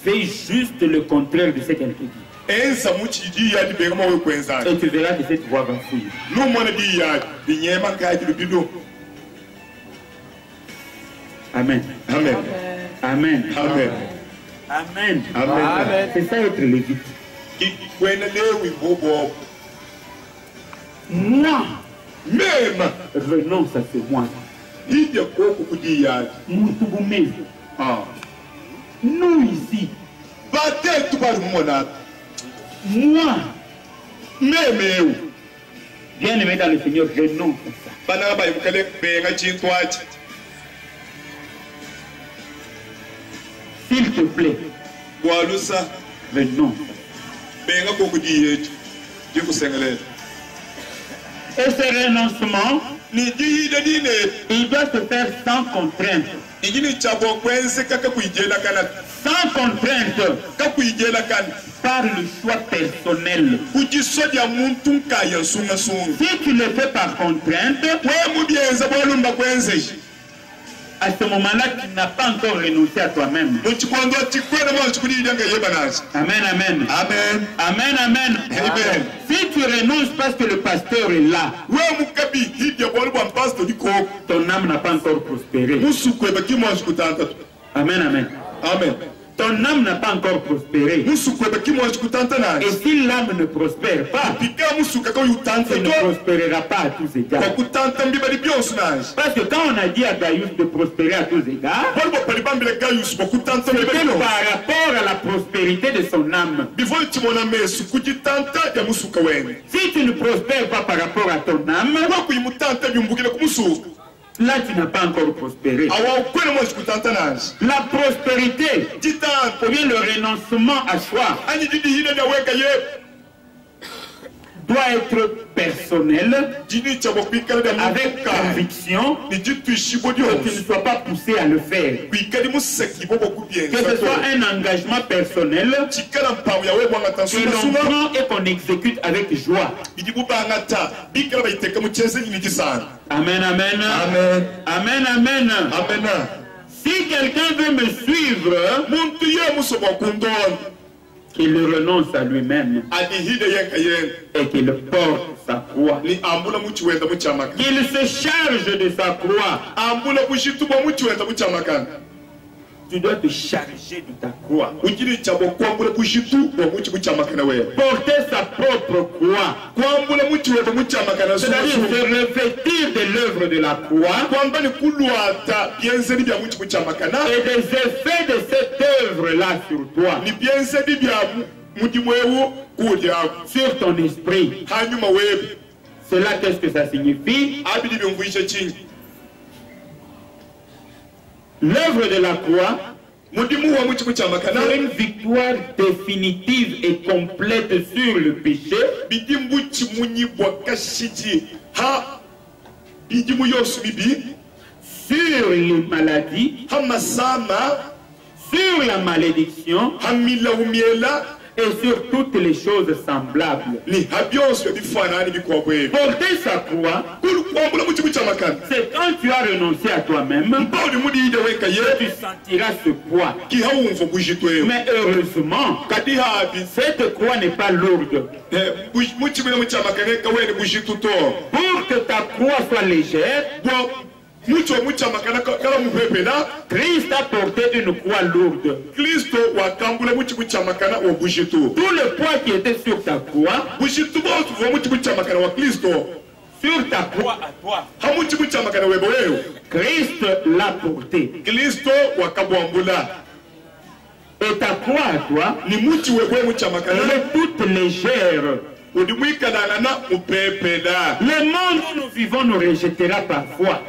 Speaker 4: fais juste le contraire de ce qu'elle te dit. Et tu verras que cette voix va fuir. Amen.
Speaker 3: Amen.
Speaker 4: Amen.
Speaker 3: Amen.
Speaker 4: Amen.
Speaker 3: Amen.
Speaker 4: C'est ça être lévite. Moi,
Speaker 3: même,
Speaker 4: renonce à ce moi. Nous ici, moi,
Speaker 3: même,
Speaker 4: bien aimé dans le Seigneur, renonce à ça. S'il te plaît, renonce. Et ce renoncement, il doit se faire sans contrainte. Sans contrainte, par le choix personnel. Si tu le fais par contrainte, à ce moment-là, tu n'as pas encore renoncé à toi-même. Amen, amen.
Speaker 3: Amen.
Speaker 4: Amen, amen.
Speaker 3: Amen.
Speaker 4: Si tu renonces parce que le pasteur est là, ton âme n'a pas encore prospéré. Amen, amen.
Speaker 3: Amen.
Speaker 4: Ton âme n'a pas encore prospéré. Et si l'âme ne prospère pas, tu ne prospéreras pas à tous égards. Parce que quand on a dit à Gaius de prospérer à tous égards, c'était par rapport à la prospérité de son âme. Si tu ne prospères pas par rapport à ton âme, là, tu n'as pas encore prospéré. La prospérité, ou bien le renoncement à soi, doit être personnel, avec conviction, que tu ne sois pas poussé à le faire. Que ce soit un engagement personnel que l'on prend et qu'on exécute avec joie. Amen, amen. Amen. Amen, amen. Si quelqu'un veut me suivre, qu'il renonce à lui-même et qu'il porte sa croix. Qu'il se charge de sa croix. Tu dois te charger de ta croix. Porter sa propre croix. C'est-à-dire se revêtir de l'œuvre de la croix et des effets de cette œuvre-là sur toi. Sur ton esprit. Cela, qu'est-ce que ça signifie? L'œuvre de la croix, c'est une victoire définitive et complète sur le péché, sur les maladies, sur la malédiction et sur toutes les choses semblables. Porter sa croix, c'est quand tu as renoncé à toi-même, tu sentiras ce poids. Mais heureusement, cette croix n'est pas lourde. Pour que ta croix soit légère, Christ a porté une croix lourde. Tout le poids qui était sur ta croix, sur ta croix à toi, Christ l'a porté. Et ta croix à toi, elle est toute légère. Le monde où nous vivons nous rejettera parfois.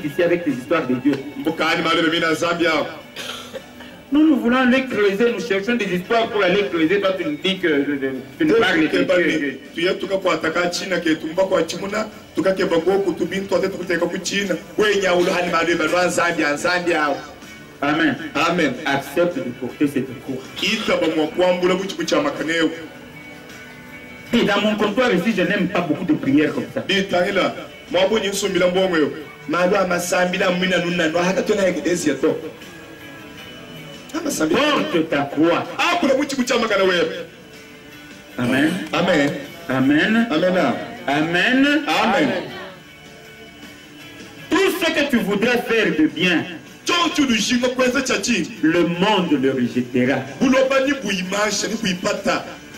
Speaker 4: Ici avec les histoires de Dieu. Nous voulons aller creuser, nous cherchons des histoires pour aller creuser. Toi, tu nous dis que tu ne parles que Amen. Amen. Accepte de porter cette croix. Et dans mon comptoir ici, je n'aime pas beaucoup de prières comme ça. Porte ta croix. Amen. Amen. Amen. Amen. Amen. Amen. Tout ce que tu voudrais faire de bien, le monde le rejettera.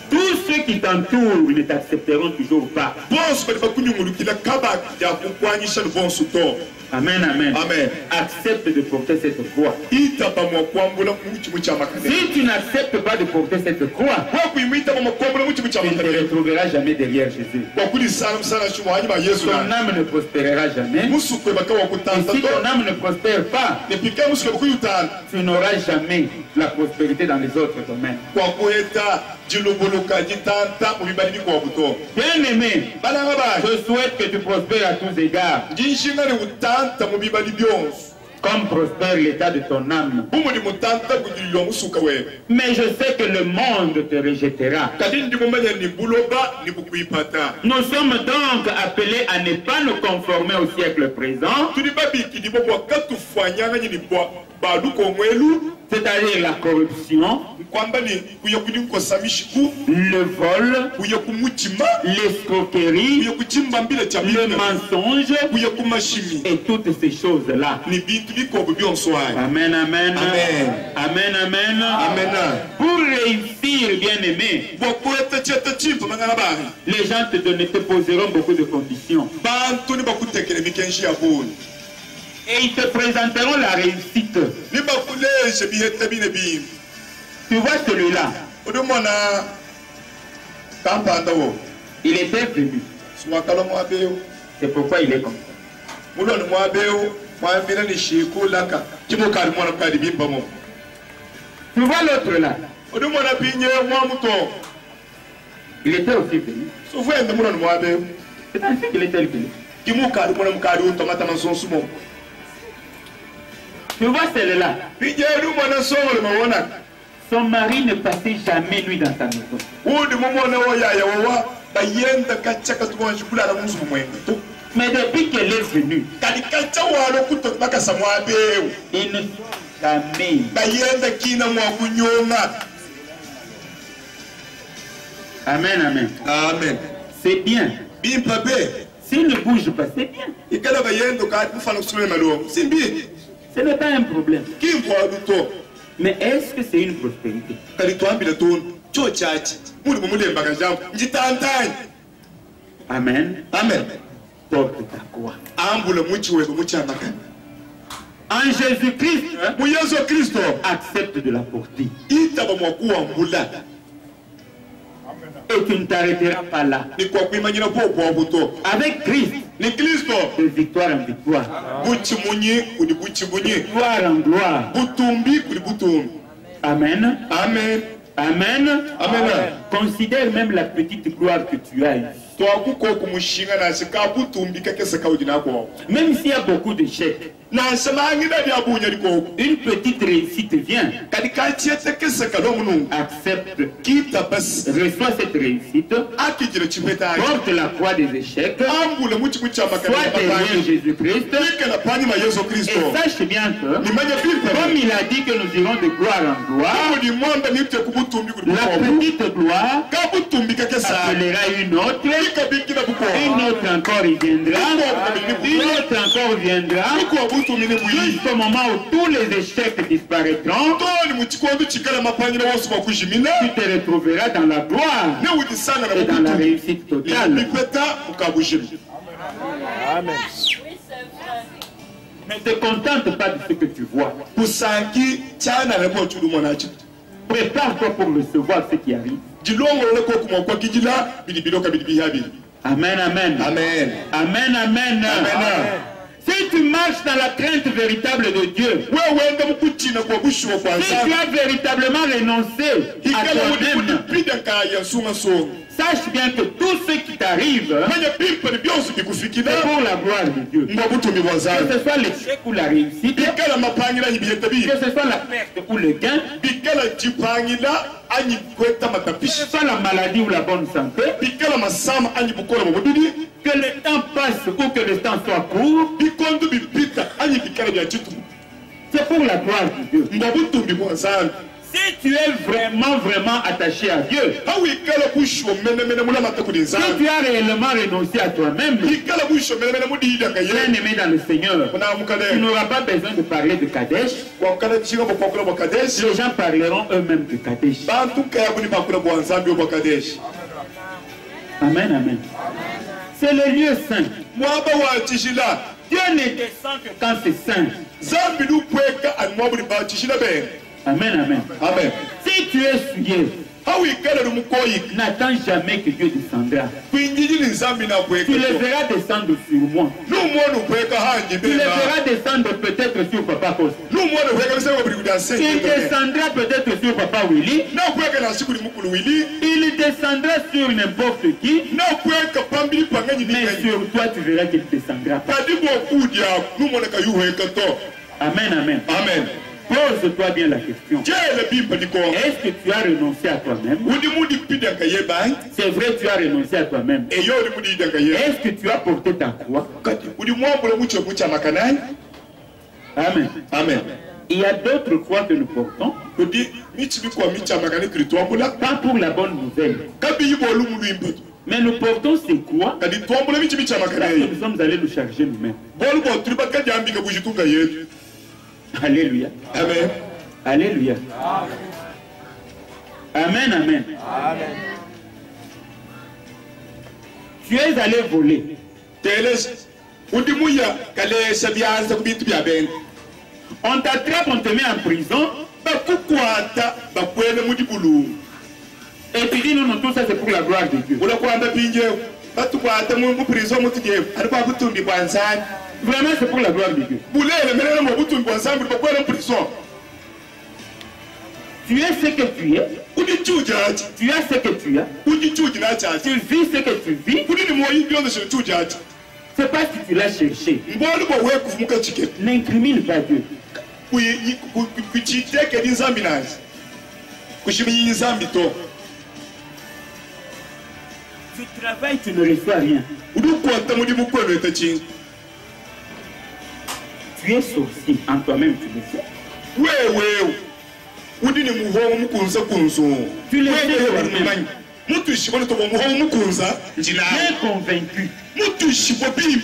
Speaker 4: Tous ceux qui t'entourent ne t'accepteront toujours pas. Amen, amen. Amen. Accepte de porter cette croix. Si tu n'acceptes pas de porter cette croix, tu ne te retrouveras jamais derrière Jésus. Ton âme ne prospérera jamais. Et si ton âme ne prospère pas, tu n'auras jamais la prospérité dans les autres domaines. Bien aimé, je souhaite que tu prospères à tous égards, comme prospère l'état de ton âme. Mais je sais que le monde te rejettera. Nous sommes donc appelés à ne pas nous conformer au siècle présent, c'est-à-dire la corruption, le vol, l'escroquerie, le mensonge et toutes ces choses-là. Amen, amen. Amen, amen. Pour réussir, bien-aimé, les gens te poseront beaucoup de conditions. Et ils te présenteront la réussite. Tu vois celui-là. Il était venu. C'est pourquoi il est comme ça. Tu vois l'autre là. Il était aussi venu. C'est ainsi qu'il était venu. Tu vois celle-là. Son mari ne passait jamais nuit dans sa maison. Mais depuis qu'elle est venue, il ne jamais. Amen, amen.
Speaker 3: Amen.
Speaker 4: C'est bien. S'il ne bouge pas, c'est bien. Ce n'est pas un problème. Mais est-ce que c'est une prospérité? Amen.
Speaker 3: Amen.
Speaker 4: Porte ta croix. En Jésus-Christ, accepte de la porter. Et tu ne t'arrêteras pas là. Avec Christ, de victoire en victoire, gloire en gloire. Amen.
Speaker 3: Amen.
Speaker 4: Amen.
Speaker 3: Amen.
Speaker 4: Considère même la petite gloire que tu as eue. Même s'il y a beaucoup d'échecs, une petite réussite vient. Accepte, reçois cette réussite, porte la croix des échecs, sois derrière Jésus-Christ, et sache bien que, comme il a dit que nous irons de gloire en gloire, la petite gloire appellera une autre encore y viendra, une autre encore viendra, jusqu'au moment où tous les échecs disparaîtront, tu te retrouveras dans la gloire et dans la réussite totale.
Speaker 3: Amen.
Speaker 4: Ne te contente pas de ce que tu vois. Prépare-toi pour recevoir ce qui arrive. Amen, amen.
Speaker 3: Amen.
Speaker 4: Amen, amen.
Speaker 3: Amen.
Speaker 4: Si tu marches dans la crainte véritable de Dieu, si tu as véritablement renoncé à toi-même, sache bien que tout ce qui t'arrive, c'est pour la gloire de Dieu. Que ce soit l'échec ou la réussite, que ce soit la perte ou le gain, que ce soit la maladie ou la bonne santé, que le temps passe ou que le temps soit court, c'est pour la gloire de Dieu. Si tu es vraiment, vraiment attaché à Dieu, si tu as réellement renoncé à toi-même, bien aimé dans le Seigneur, tu n'auras pas besoin de parler de Kadesh. Les gens parleront eux-mêmes de Kadesh. Amen, amen. C'est le lieu saint. Dieu ne descend que quand c'est saint. Amen, amen.
Speaker 3: Amen.
Speaker 4: Si tu es souillé, n'attends jamais que Dieu descendra. Tu le verras descendre sur moi. Tu le verras descendre peut-être sur Papa Kos. Il descendra peut-être sur Papa Willy. Il descendra sur n'importe qui. Mais sur toi, tu verras qu'il descendra pas. Amen, amen.
Speaker 3: Amen.
Speaker 4: Pose-toi bien la question. Est-ce que tu as renoncé à toi-même? C'est vrai, tu as renoncé à toi-même. Est-ce que tu as porté ta croix? Amen.
Speaker 3: Amen.
Speaker 4: Il y a d'autres croix que nous portons. Pas pour la bonne nouvelle. Mais nous portons ces croix parce que nous sommes allés nous charger nous-mêmes. Alléluia.
Speaker 3: Amen.
Speaker 4: Alléluia. Amen, amen. Tu es allé voler. On t'attrape, on te met en prison. Et tu dis non, non, tout ça c'est pour la gloire de Dieu. Vraiment c'est pour la gloire de Dieu. Tu es ce que tu es. Tu as ce que tu as. Tu vis ce que tu vis. C'est parce que tu l'as cherché. N'incrimine pas Dieu. Tu travailles, tu ne reçois rien. Tu es sorcier en toi-même, tu le sais. Tu le sais toi-même. Bien convaincu. Je suis sorcier,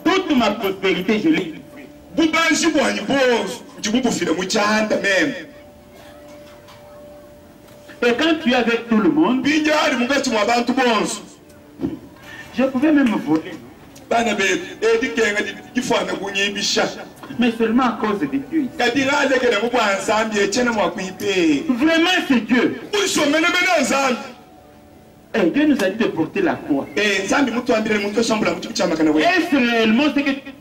Speaker 4: toute ma prospérité, je l'ai. Et quand tu es avec tout le monde, je pouvais même voler. Mais seulement à cause de Dieu. Vraiment c'est Dieu. Et Dieu nous a dit de porter la croix. Est-ce réellement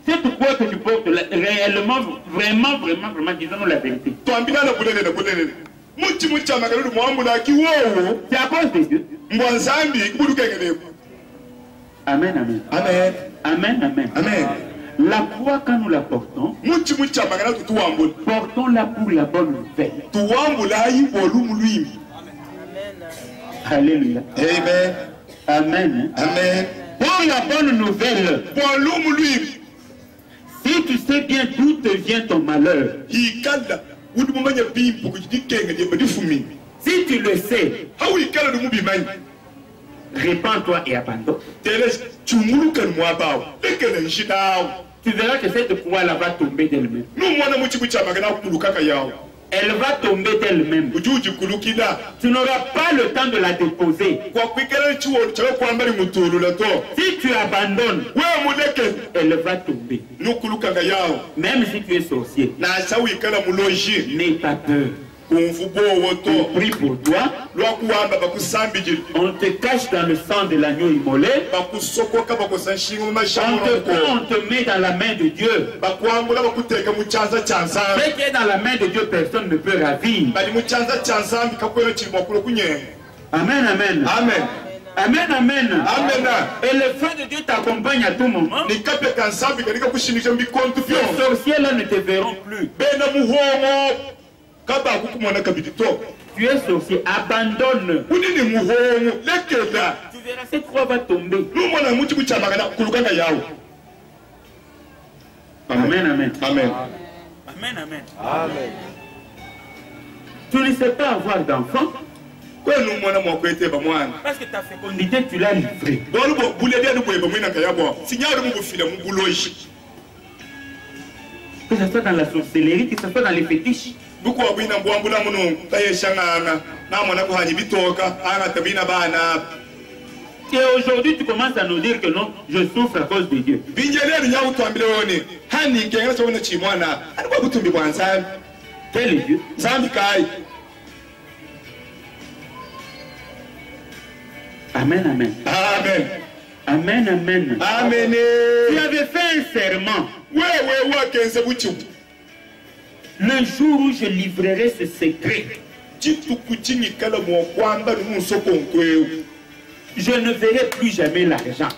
Speaker 4: cette croix que tu portes, réellement, vraiment, disons-nous la vérité? C'est à cause de Dieu. Amen, amen.
Speaker 3: Amen.
Speaker 4: Amen, amen.
Speaker 3: Amen.
Speaker 4: La croix, quand nous la portons, portons-la pour la bonne nouvelle. Alléluia.
Speaker 3: Amen.
Speaker 4: Amen.
Speaker 3: Amen.
Speaker 4: Pour la bonne nouvelle. Si tu sais bien d'où te vient ton malheur, si tu le sais, répands-toi et abandonne. Tu verras que cette croix-là va tomber d'elle-même. Elle va tomber d'elle-même. Tu n'auras pas le temps de la déposer. Si tu abandonnes, elle va tomber. Même si tu es sorcier, n'aie pas peur. On prie pour toi. On te cache dans le sang de l'agneau immolé. On te prend, on te met dans la main de Dieu. Ce qui est dans la main de Dieu, personne ne peut ravir. Amen, amen.
Speaker 3: Amen.
Speaker 4: Amen, amen.
Speaker 3: Amen.
Speaker 4: Et le feu de Dieu t'accompagne à tout moment. Ces sorciers-là ne te verront plus. Tu es sorcier, abandonne. Tu verras, cette croix va tomber. Amen, amen.
Speaker 3: Amen.
Speaker 4: Amen, amen. Tu ne sais pas avoir d'enfant parce que ta fécondité, tu l'as livrée. Que ce soit dans la sorcellerie, que ce soit dans les fétiches. Et aujourd'hui, tu commences à nous dire que non, je souffre à cause de Dieu. Quel est Dieu? Amen, amen.
Speaker 3: Amen.
Speaker 4: Amen, amen.
Speaker 3: Amen.
Speaker 4: Tu avais fait un serment. Le jour où je livrerai ce secret, je ne verrai plus jamais l'argent.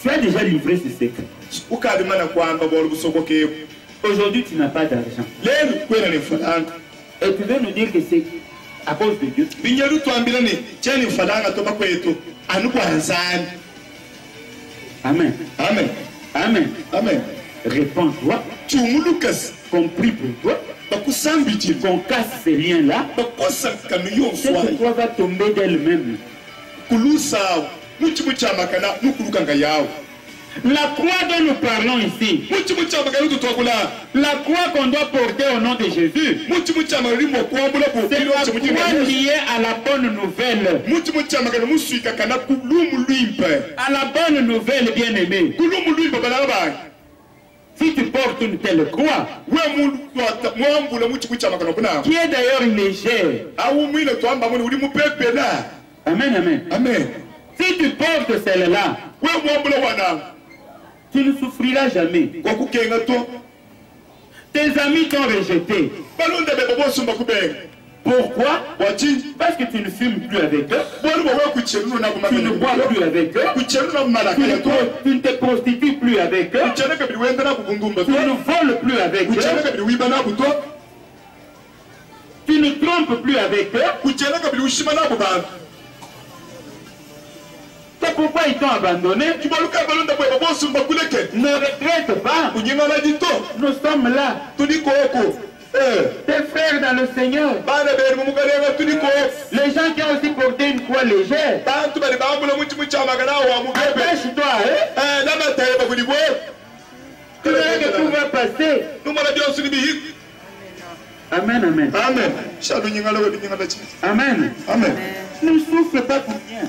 Speaker 4: Tu as déjà livré ce secret. Aujourd'hui, tu n'as pas d'argent. Et tu veux nous dire que c'est à cause de Dieu. Amen.
Speaker 3: Amen.
Speaker 4: Amen.
Speaker 3: Amen.
Speaker 4: Répands-toi. Qu'on prie pour toi. Qu'on casse ces liens-là. Cette croix va tomber d'elle-même. La croix dont nous parlons ici, la croix qu'on doit porter au nom de Jésus, c'est la croix liée à la bonne nouvelle. À la bonne nouvelle, bien-aimé. Si tu portes une telle croix, qui est d'ailleurs légère, amen, amen.
Speaker 3: Amen.
Speaker 4: Si tu portes celle-là, tu ne souffriras jamais. Tes amis t'ont rejeté. Pourquoi? Parce que tu ne fumes plus avec eux. Tu ne bois plus avec eux. Tu ne te prostitues plus avec eux. Tu ne voles plus avec eux. Tu ne trompes plus avec eux. C'est pourquoi ils t'ont abandonné. Ne regrette pas. Nous sommes là. Tes frères dans le Seigneur. Les gens qui ont aussi porté une croix légère. Attache-toi. Tu verras que tout va passer. Amen, amen.
Speaker 3: Amen.
Speaker 4: Amen.
Speaker 3: Amen.
Speaker 4: Ne souffre pas pour rien.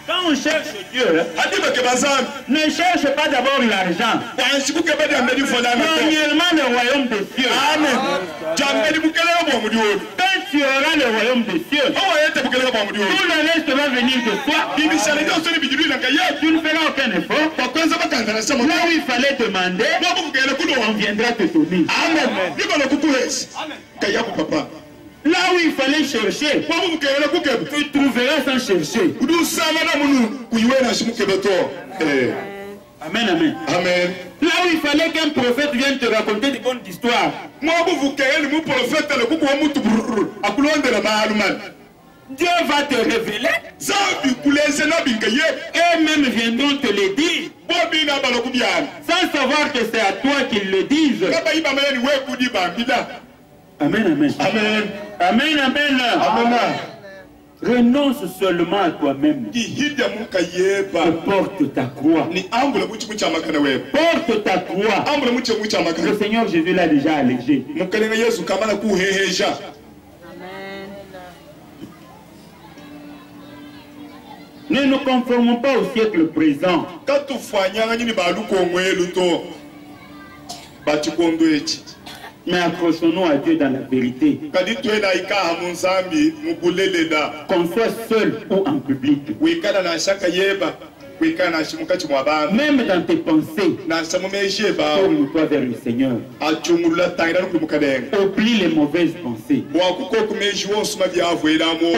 Speaker 4: Quand on cherche Dieu, ne cherche pas d'abord l'argent. Premièrement, le royaume des cieux. Quand tu auras le royaume des cieux, tout le reste va venir de toi. Tu ne feras aucun effort. Là où il fallait demander, on viendra te donner. Là où il fallait chercher, tu trouveras sans chercher. Amen, amen.
Speaker 3: Amen.
Speaker 4: Là où il fallait qu'un prophète vienne te raconter des bonnes histoires, Dieu va te révéler. Eux-mêmes viendront te le dire, sans savoir que c'est à toi qu'ils le disent. Amen, amen.
Speaker 3: Amen.
Speaker 4: Amen, amen.
Speaker 3: Amen.
Speaker 4: Renonce seulement à toi-même. Porte ta croix. Porte ta croix. Le Seigneur Jésus l'a déjà allégé. Ne nous conformons pas au siècle présent. Mais accrochons-nous à Dieu dans la vérité. Qu'on soit seul ou en public. Même dans tes pensées, tourne-toi vers le Seigneur. Oublie les mauvaises pensées.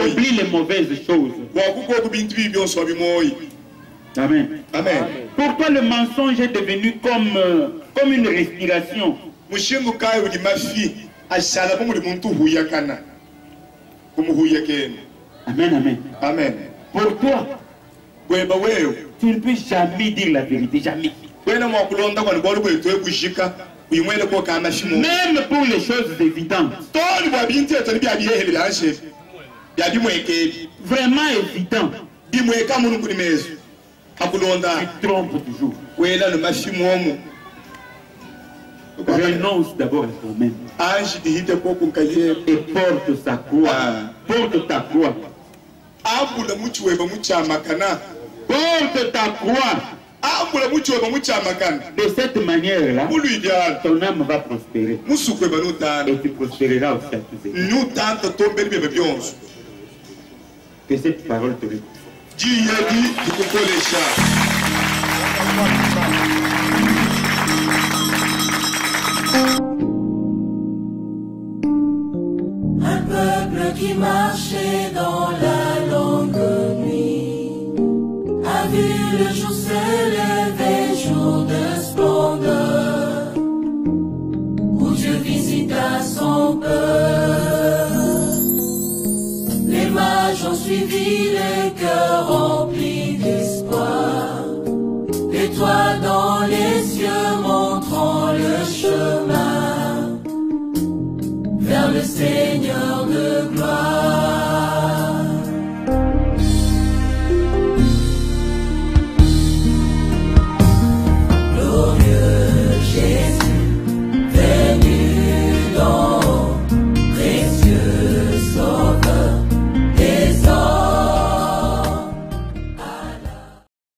Speaker 4: Oublie les mauvaises choses. Amen.
Speaker 3: Amen.
Speaker 4: Pourquoi le mensonge est devenu comme une respiration? Amen, amen.
Speaker 3: Amen.
Speaker 4: Pour toi, tu ne peux jamais dire la vérité, jamais. Même pour les choses évidentes. Vraiment évident. Tu trompes toujours. Renonce d'abord à toi-même. Et porte sa croix. Porte ta croix. Porte ta croix. De cette manière-là, ton âme va prospérer. Et tu prospéreras aussi à tous égards. Que cette parole te réconforte.
Speaker 1: Un peuple qui marchait dans la longue nuit a vu le jour se lever, jour de splendeur, où Dieu visita son peuple. le Seigneur de